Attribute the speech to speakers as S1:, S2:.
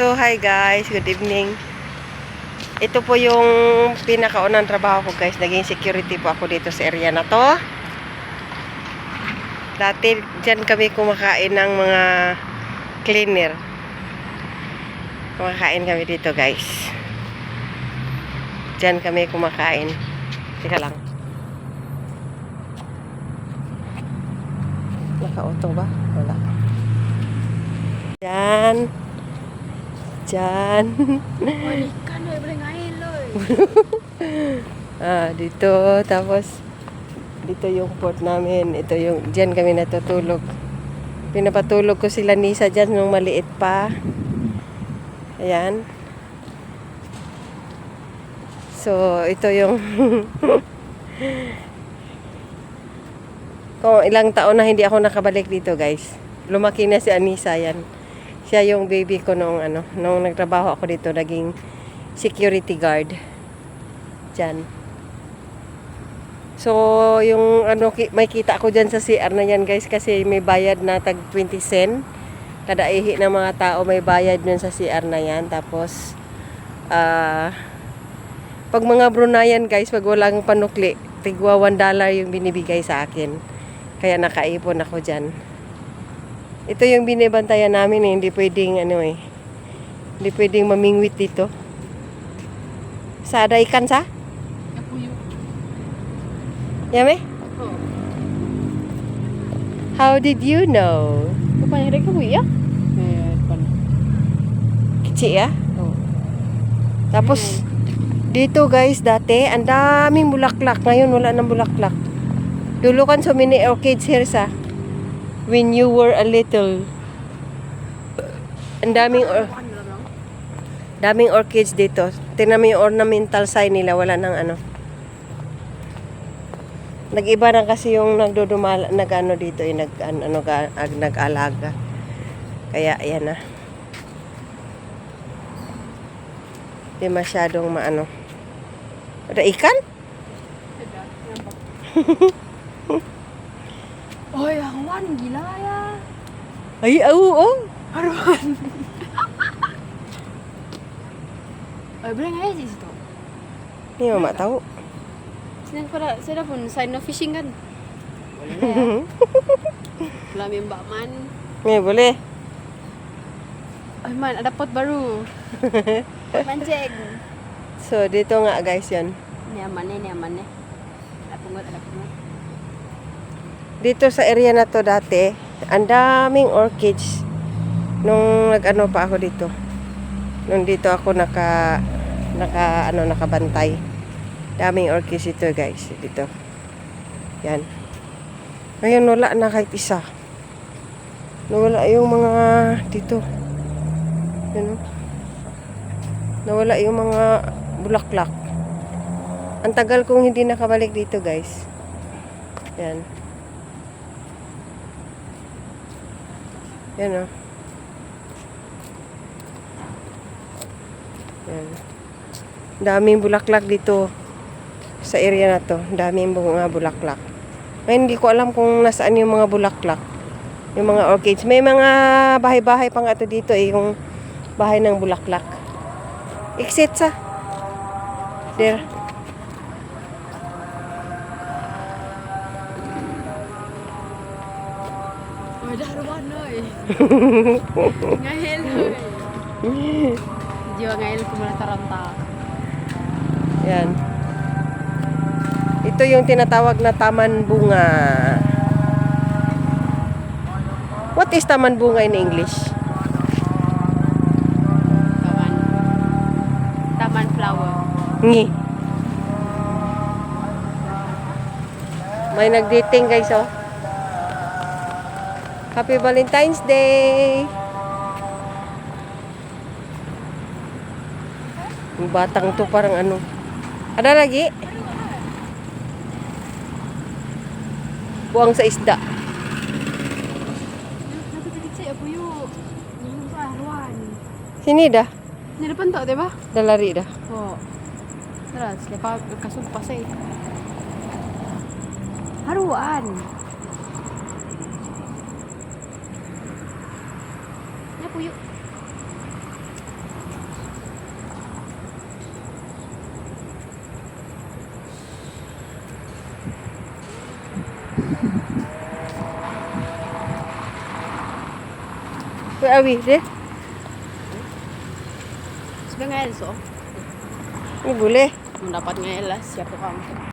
S1: So, hi guys. Good evening. Ito po yung pinakaunang trabaho ko guys. Naging security po ako dito sa area na to. Dati, dyan kami kumakain ng mga cleaner. Kumakain kami dito guys. Dyan kami kumakain. Teka lang. Naka-auto ba? Wala. Dyan. Dyan. Dito. Tapos, dito yung port namin. Ito yung, dyan kami natutulog. Pinapatulog ko sila Nisa dyan nung maliit pa. Ayan. So, ito yung kung ilang taon na hindi ako nakabalik dito guys. Lumaki na si Anisa yan. Siya yung baby ko nung nagtrabaho ako dito, naging security guard. Diyan. So, yung may kita ako dyan sa CR na yan guys kasi may bayad na tag 20 cent. Kada ihi ng mga tao may bayad dyan sa CR na yan. Tapos, pag mga Brunayan guys, pag walang panukli, tigwa $1 yung binibigay sa akin. Kaya nakaipon ako dyan. Ito yung binibantayan namin eh. Hindi pwedeng hindi pwedeng mamingwit dito. Sa ikan sa? Yame?
S2: Oh.
S1: How did you know?
S2: Kupanya rin kabuy ya?
S1: Kecil ya?
S2: Oh.
S1: Tapos, dito guys, dati, ang daming bulaklak. Ngayon, wala nang bulaklak. Dulo kan so many orchids here sa when you were a little. Ang daming orchids dito. Tingnan mo yung ornamental sign nila, wala nang Nag-iba na kasi yung nag-ano dito, nag-alaga. Kaya ayan na. Di masyadong maano. Ada ikan?
S2: Oy, Arwan, gila ya.
S1: Ay, oo.
S2: Arwan. Oy, boleh nggak ya di situ?
S1: Hindi mo tahu.
S2: Senang pada saya pun sign of fishing kan. Boleh ya. Lami Mbak Man.
S1: Nih, boleh.
S2: Ay man, ada pot baru. Pot mancing.
S1: So, dito nga guys yan.
S2: Ini aman nih. Ada pungut.
S1: Dito sa area na to dati, ang daming orchids. Nung pa ako dito. Nung dito ako nakabantay. Daming orchids ito guys, dito. Yan. Ngayon wala na kahit isa. Nawala yung mga dito. Yan. Nawala yung mga bulaklak. Ang tagal kong hindi nakabalik dito guys. Yan. Yan o. Yan. Daming bulaklak dito sa area na to. Daming mga bulaklak. Ngayon hindi ko alam kung nasaan yung mga bulaklak. Yung mga orchids. May mga bahay-bahay pa nga to dito eh. Yung bahay ng bulaklak. Exit sa. There.
S2: Oy, dah Arwan oi. Ngahel oi. Jiwa ngahel kumula taranta.
S1: Yan. Ito yung tinatawag na taman bunga. What is taman bunga in English?
S2: Taman flower.
S1: Ngi. May nag-dating guys oh. Happy Valentine's Day! Yung batang to parang Ada lagi? Buang sa isda.
S2: Kecil apa yuk? Ini Arwan.
S1: Sini dah.
S2: Ini depan tak, diba?
S1: Dah lari dah.
S2: Oh. Terus, lepas kasut pasai. Arwan. Ini apa yuk?
S1: Where are we? There?
S2: Sabi nga Elso,
S1: Ini boleh.
S2: mendapat nga Elas, siapa kamu?